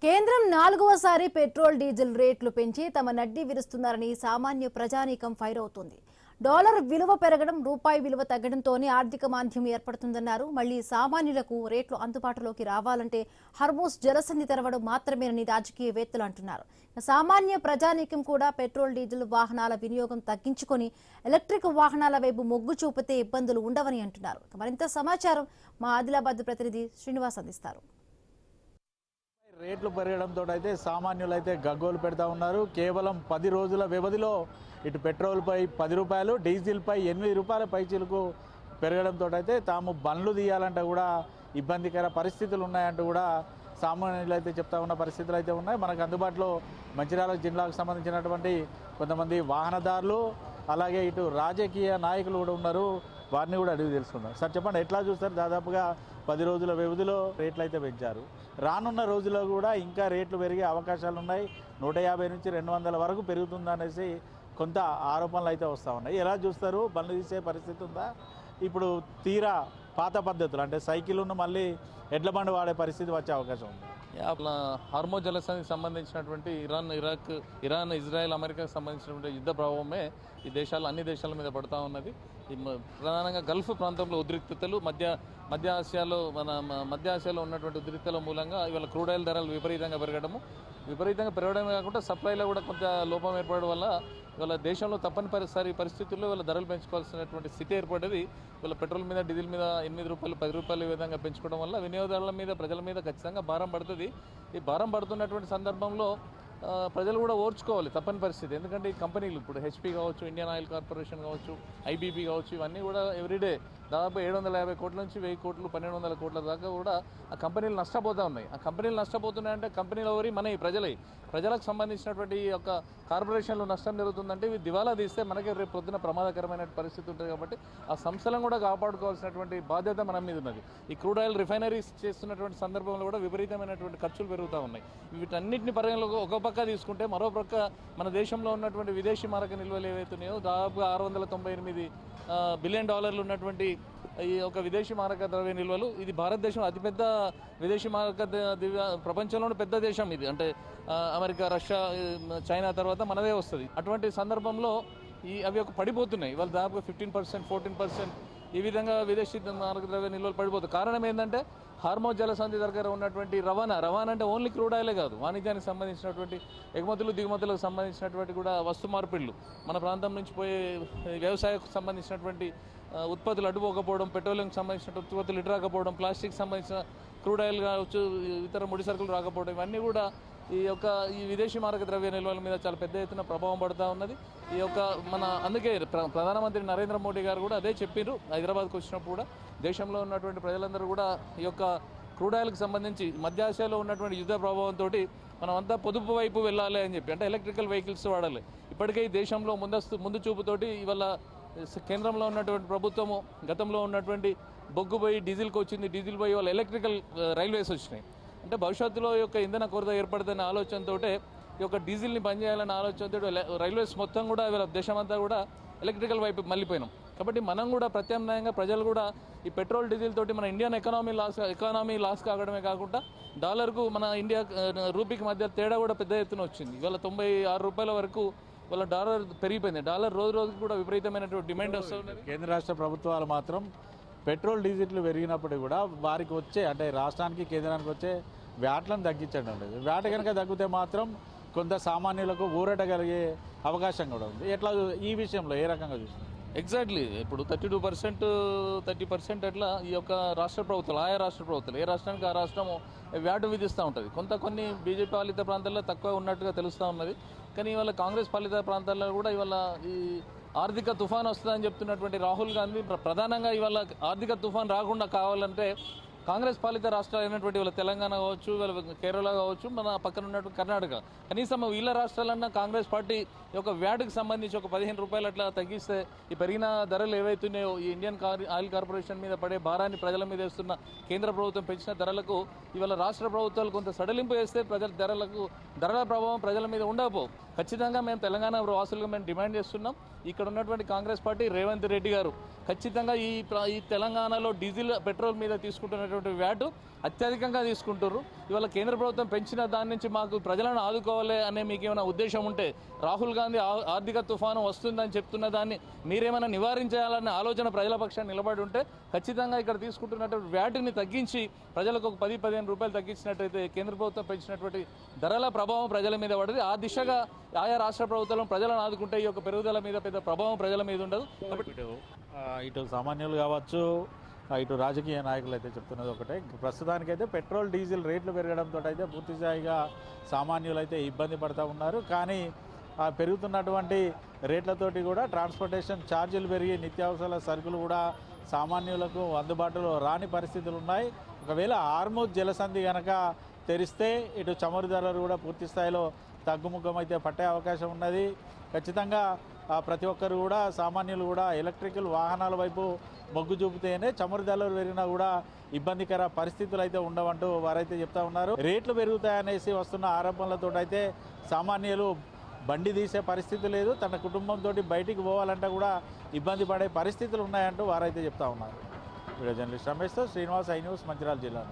కేంద్రం నాలుగవసారి petrol diesel రేట్లు పెంచి తమ నడ్డి విరుస్తున్నారని సామాన్య ప్రజానీకం ఫైర్ అవుతోంది. డాలర్ విలువ పెరగడం, రూపాయి విలువ తగ్గడంతోనే ఆర్థిక మాంద్యం ఏర్పడుతుందన్నారు. మళ్లీ సామాన్యులకు రేట్లు అందుబాటులోకి రావాలంటే హర్మూజ్ జలసంధి తెరవడం మాత్రమేనని రాజకీయవేత్తలు అంటున్నారు. సామాన్య ప్రజానీకం కూడా పెట్రోల్ డీజిల్ వాహనాల వినియోగం తగ్గించుకొని ఎలక్ట్రిక్ వాహనాల వైపు మొగ్గు చూపితే ఇబ్బందులు ఉండవని అంటున్నారు. మరింత సమాచారం మా ఆదిలాబాద్ ప్రతినిధి శ్రీనివాస్ అందిస్తారు. రేట్లు పెరగడంతో అయితే సామాన్యులైతే గగ్గోలు పెడతా ఉన్నారు. కేవలం 10 రోజుల వ్యవధిలో ఇటు పెట్రోల్పై 10 రూపాయలు, డీజిల్పై 8 రూపాయల పైచీలకు పెరగడంతో అయితే తాము బండ్లు తీయాలంటే కూడా ఇబ్బందికర పరిస్థితులు ఉన్నాయంటూ కూడా సామాన్యులు అయితే చెప్తా ఉన్న పరిస్థితులు అయితే ఉన్నాయి. మనకు అందుబాటులో మంచిర్యాల జిల్లాకు సంబంధించినటువంటి కొంతమంది వాహనదారులు, అలాగే ఇటు రాజకీయ నాయకులు కూడా ఉన్నారు. వారిని కూడా అడిగి తెలుసుకుందాం. సార్ చెప్పండి, ఎట్లా చూస్తారు? దాదాపుగా 10 రోజుల వ్యవధిలో రేట్లు అయితే పెంచారు. రానున్న రోజుల్లో కూడా ఇంకా రేట్లు పెరిగే అవకాశాలు ఉన్నాయి. 150 నుంచి 200 వరకు పెరుగుతుందనేసి కొంత ఆరోపణలు అయితే వస్తూ ఉన్నాయి. ఎలా చూస్తారు? బండ్లు తీసే పరిస్థితి ఉందా? ఇప్పుడు తీరా పాత పద్ధతులు అంటే సైకిల్ను మళ్ళీ ఎడ్ల బండి వాడే పరిస్థితి వచ్చే అవకాశం ఉంది. హార్మోజ్ జలసంధికి సంబంధించినటువంటి ఇరాన్, ఇజ్రాయెల్, అమెరికాకు సంబంధించినటువంటి యుద్ధ ప్రభావమే ఈ అన్ని దేశాల మీద పడుతూ ఉన్నది. ప్రధానంగా గల్ఫ్ ప్రాంతంలో ఉద్రిక్తతలు, మధ్య ఆసియాలో ఉన్నటువంటి ఉద్రిక్తల మూలంగా ఇవాళ క్రూడ్ ఆయిల్ ధరలు విపరీతంగా పెరగడమే కాకుండా సప్లైలో కూడా కొంత లోపం ఏర్పడడం వల్ల ఇవాళ దేశంలో తప్పనిసరి పరిస్థితుల్లో ఇవాళ ధరలు పెంచుకోవాల్సినటువంటి స్థితి ఏర్పడ్డది. ఇవాళ పెట్రోల్ మీద, డీజిల్ మీద 8 రూపాయలు, 10 రూపాయలు ఈ విధంగా పెంచుకోవడం వల్ల వినియోగదారుల మీద, ప్రజల మీద ఖచ్చితంగా భారం పడుతుంది. ఈ భారం పడుతున్నటువంటి సందర్భంలో ప్రజలు కూడా ఓర్చుకోవాలి, తప్పని పరిస్థితి. ఎందుకంటే ఈ కంపెనీలు ఇప్పుడు హెచ్పీ కావచ్చు, ఇండియన్ ఆయిల్ కార్పొరేషన్ కావచ్చు, ఐబీపీ కావచ్చు, ఇవన్నీ కూడా ఎవ్రీడే దాదాపు 750 కోట్ల నుంచి 1000 కోట్లు, 1200 కోట్ల దాకా కూడా ఆ కంపెనీలు నష్టపోతూ ఉన్నాయి. ఆ కంపెనీలు నష్టపోతున్నాయంటే కంపెనీలు ఎవరి మన ప్రజలకు సంబంధించినటువంటి ఈ యొక్క కార్పొరేషన్లు నష్టం జరుగుతుందంటే ఇవి దివాలా తీస్తే మనకి రేపు పొద్దున ప్రమాదకరమైన పరిస్థితి ఉంటుంది. కాబట్టి ఆ సంస్థలను కూడా కాపాడుకోవాల్సినటువంటి బాధ్యత మన మీద ఉన్నది. ఈ క్రూడ్ ఆయిల్ రిఫైనరీస్ చేస్తున్నటువంటి సందర్భంలో కూడా విపరీతమైనటువంటి ఖర్చులు పెరుగుతూ ఉన్నాయి. వీటన్నిటిని పరిగణలోకి ఒక పక్క తీసుకుంటే మరో పక్క మన దేశంలో ఉన్నటువంటి విదేశీ మారక నిల్వలు ఏవైతున్నాయో దాదాపుగా $698 బిలియన్ ఉన్నటువంటి ఈ యొక్క విదేశీ మారక ద్రవ్య నిల్వలు, ఇది భారతదేశం అతిపెద్ద విదేశీ మారక ప్రపంచంలోనే పెద్ద దేశం ఇది. అంటే అమెరికా, రష్యా, చైనా తర్వాత మనదే వస్తుంది. అటువంటి సందర్భంలో అవి పడిపోతున్నాయి. ఇవాళ దాదాపుగా 15%, 14% ఈ విధంగా విదేశీ మారక ద్రవ్య నిల్వలు పడిపోతుంది. కారణం ఏంటంటే హార్మోజ్ జలసంధి దగ్గర ఉన్నటువంటి రవాణా అంటే ఓన్లీ క్రూడ్ ఆయిలే కాదు, వాణిజ్యానికి సంబంధించినటువంటి ఎగుమతులు, దిగుమతులకు సంబంధించినటువంటి కూడా వస్తు మార్పిళ్ళు, మన ప్రాంతం నుంచి పోయే వ్యవసాయకు సంబంధించినటువంటి ఉత్పత్తులు అడ్డుపోకపోవడం, పెట్రోలియంకి సంబంధించిన ఉత్పత్తులు ఇటు రాకపోవడం, ప్లాస్టిక్ సంబంధించిన క్రూడ్ ఆయిల్ కావచ్చు, ఇతర ముడి సరుకులు రాకపోవడం, ఇవన్నీ కూడా ఈ విదేశీ మారక ద్రవ్య నిల్వల మీద చాలా పెద్ద ఎత్తున ప్రభావం పడుతూ ఉన్నది. అందుకే ప్రధానమంత్రి నరేంద్ర మోడీ గారు కూడా అదే చెప్పారు. హైదరాబాద్కు వచ్చినప్పుడు కూడా దేశంలో ఉన్నటువంటి ప్రజలందరూ కూడా ఈ యొక్క క్రూడ్ ఆయిల్కి సంబంధించి మధ్య ఆసియాలో ఉన్నటువంటి యుద్ధ ప్రభావంతో మనం అంతా పొదుపు వైపు వెళ్ళాలి అని చెప్పి, అంటే ఎలక్ట్రికల్ వెహికల్స్ వాడాలి. ఇప్పటికే ఈ దేశంలో ముందు చూపుతోటి ఇవాళ కేంద్రంలో ఉన్నటువంటి ప్రభుత్వము గతంలో ఉన్నటువంటి బొగ్గు పోయి డీజిల్కి వచ్చింది, డీజిల్ పోయి వాళ్ళ ఎలక్ట్రికల్ రైల్వేస్ వచ్చినాయి. అంటే భవిష్యత్తులో ఈ యొక్క ఇంధన కొరత ఏర్పడుతున్న ఆలోచనతో ఈ యొక్క డీజిల్ని బంద్ చేయాలన్న ఆలోచనతో రైల్వేస్ మొత్తం కూడా ఇవాళ దేశమంతా కూడా ఎలక్ట్రికల్ వైపు మళ్ళీపోయినాం. కాబట్టి మనం కూడా ప్రత్యామ్నాయంగా ప్రజలు కూడా ఈ పెట్రోల్ డీజిల్ తోటి మన ఇండియన్ ఎకానమీ లాస్ కావడమే కాకుండా డాలర్కు మన ఇండియా రూపీకి మధ్య తేడా కూడా పెద్ద ఎత్తున వచ్చింది. ఇవాళ 96 రూపాయల వరకు వాళ్ళ డాలర్ పెరిగిపోయింది. డాలర్ రోజుకి కూడా విపరీతమైనటువంటి డిమాండ్ వస్తుంది. కేంద్ర రాష్ట్ర ప్రభుత్వాలు మాత్రం పెట్రోల్ డీజిల్ పెరిగినప్పుడు కూడా వారికి వచ్చే, అంటే రాష్ట్రానికి కేంద్రానికి వచ్చే వ్యాట్లను తగ్గించడం లేదు. వ్యాట్ కనుక తగ్గితే మాత్రం కొంత సామాన్యులకు ఊరట కలిగే అవకాశం కూడా ఉంది. ఎట్లా ఈ విషయంలో ఏ రకంగా చూస్తుంది? ఎగ్జాక్ట్లీ ఇప్పుడు 32%, 30% అట్లా ఈ యొక్క రాష్ట్ర ప్రభుత్వాలు, ఆయా రాష్ట్ర ప్రభుత్వాలు, ఏ రాష్ట్రానికి ఆ రాష్ట్రము వ్యాట్ విధిస్తూ ఉంటుంది. కొన్ని బీజేపీ పాలిత ప్రాంతాల్లో తక్కువ ఉన్నట్టుగా తెలుస్తూ ఉన్నది. కానీ ఇవాళ కాంగ్రెస్ పాలిత ప్రాంతాల్లో కూడా ఇవాళ ఈ ఆర్థిక తుఫాన్ వస్తుందని చెప్తున్నటువంటి రాహుల్ గాంధీ ప్రధానంగా ఇవాళ ఆర్థిక తుఫాన్ రాకుండా కావాలంటే కాంగ్రెస్ పాలిత రాష్ట్రాలు అయినటువంటి వాళ్ళ తెలంగాణ కావచ్చు, వాళ్ళ కేరళ కావచ్చు, మన పక్కన ఉన్నటువంటి కర్ణాటక, కనీసం వీళ్ళ రాష్ట్రాలన్నా కాంగ్రెస్ పార్టీ యొక్క వ్యాట్కి సంబంధించి ఒక 15 రూపాయలు అట్లా తగ్గిస్తే ఈ పెరిగిన ధరలు ఏవైతున్నాయో ఈ ఇండియన్ ఆయిల్ కార్పొరేషన్ మీద పడే భారాన్ని ప్రజల మీద వేస్తున్న కేంద్ర ప్రభుత్వం పెంచిన ధరలకు ఇవాళ రాష్ట్ర ప్రభుత్వాలు కొంత సడలింపు వేస్తే ధరల ప్రభావం ప్రజల మీద ఉండకపోవు. ఖచ్చితంగా మేము తెలంగాణ వాసులుగా మేము డిమాండ్ చేస్తున్నాం. ఇక్కడ ఉన్నటువంటి కాంగ్రెస్ పార్టీ రేవంత్ రెడ్డి గారు ఖచ్చితంగా ఈ తెలంగాణలో డీజిల్, పెట్రోల్ మీద తీసుకుంటున్నటువంటి తీసుకునేటువంటి వ్యాట్ అత్యధికంగా తీసుకుంటారు. ఇవాళ కేంద్ర ప్రభుత్వం పెంచిన దాని నుంచి మాకు ప్రజలను ఆదుకోవాలి అనే మీకు ఏమైనా ఉద్దేశం ఉంటే, రాహుల్ గాంధీ ఆర్థిక తుఫాను వస్తుందని చెప్తున్న దాన్ని మీరేమైనా నివారించాలనే ఆలోచన ప్రజల పక్షాన్ని నిలబడి ఉంటే ఖచ్చితంగా ఇక్కడ తీసుకుంటున్నటువంటి వ్యాట్ని తగ్గించి ప్రజలకు ఒక 10-15 రూపాయలు తగ్గించినట్టయితే కేంద్ర ప్రభుత్వం పెంచినటువంటి ధరల ప్రభావం ప్రజల మీద పడుతుంది. ఆ దిశగా ఆయా రాష్ట్ర ప్రభుత్వాలను ప్రజలను ఆదుకుంటే ఈ యొక్క పెరుగుదల మీద పెద్ద ప్రభావం ప్రజల మీద ఉండదు. కాబట్టి ఇటు సామాన్యులు కావచ్చు, ఇటు రాజకీయ నాయకులు అయితే చెప్తున్నది ఒకటే, ప్రస్తుతానికైతే పెట్రోల్ డీజిల్ రేట్లు పెరగడంతో అయితే పూర్తిస్థాయిగా సామాన్యులు అయితే ఇబ్బంది పడుతూ ఉన్నారు. కానీ ఆ పెరుగుతున్నటువంటి రేట్లతోటి కూడా ట్రాన్స్పోర్టేషన్ ఛార్జీలు పెరిగి నిత్యావసర సరుకులు కూడా సామాన్యులకు అందుబాటులో రాని పరిస్థితులు ఉన్నాయి. ఒకవేళ హార్మూజ్ జలసంధి కనుక తెరిస్తే ఇటు చమురు ధరలు కూడా పూర్తి స్థాయిలో తగ్గుముఖం అయితే పట్టే అవకాశం ఉన్నది. ఖచ్చితంగా ప్రతి ఒక్కరు కూడా సామాన్యులు కూడా ఎలక్ట్రికల్ వాహనాల వైపు మొగ్గు చూపితేనే చమురు ధరలు పెరిగినా కూడా ఇబ్బందికర పరిస్థితులు అయితే ఉండవంటూ వారైతే చెప్తా ఉన్నారు. రేట్లు పెరుగుతాయనేసి వస్తున్న ఆరోపణలతో అయితే సామాన్యులు బండి తీసే పరిస్థితి లేదు, తన కుటుంబంతో బయటికి పోవాలంటే కూడా ఇబ్బంది పడే పరిస్థితులు ఉన్నాయంటూ వారైతే చెప్తా ఉన్నారు. వీడియో జర్నలిస్ట్ రమేష్తో శ్రీనివాస్, ఐ న్యూస్, మంచిర్యాల జిల్లా.